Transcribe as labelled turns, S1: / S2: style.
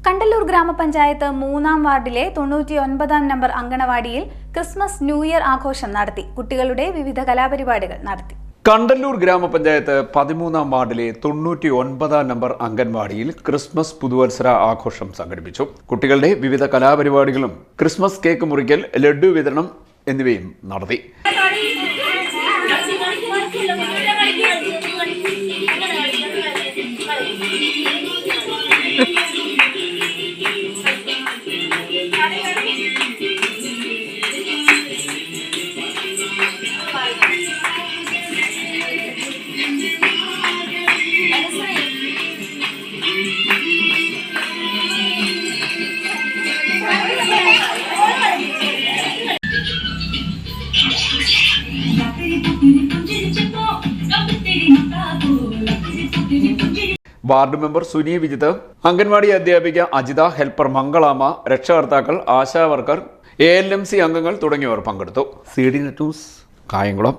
S1: കണ്ടല്ലൂർ ഗ്രാമപഞ്ചായത്ത് 3-ാം വാർഡിലെ 99-ാം number അങ്കണവാടിയിൽ Christmas new year ആഘോഷം നടത്തി. കുട്ടികളുടെ വിവിധ കലാപരിപാടികൾ നടത്തി.
S2: കണ്ടല്ലൂർ ഗ്രാമപഞ്ചായത്ത് 13-ാം വാർഡിലെ 99-ാം നമ്പർ അംഗൻവാടിയിൽ ക്രിസ്മസ് പുതുവത്സര ആഘോഷം സംഘടിപ്പിച്ചു. കുട്ടികളുടെ വിവിധ കലാപരിപാടികളും ക്രിസ്മസ് കേക്ക് മുറിക്കൽ, ലഡ്ഡു വിതരണം എന്നിവയും നടത്തി. വാർഡ് മെമ്പർ സുനി വിജിത്ത്, അംഗൻവാടി അധ്യാപിക അജിത, ഹെൽപ്പർ മംഗളാമ, രക്ഷകർത്താക്കൾ, ആശാ വർക്കർ, ALMC അംഗങ്ങൾ തുടങ്ങിയവർ പങ്കെടുത്തു. CDNet news, Kayamkulam.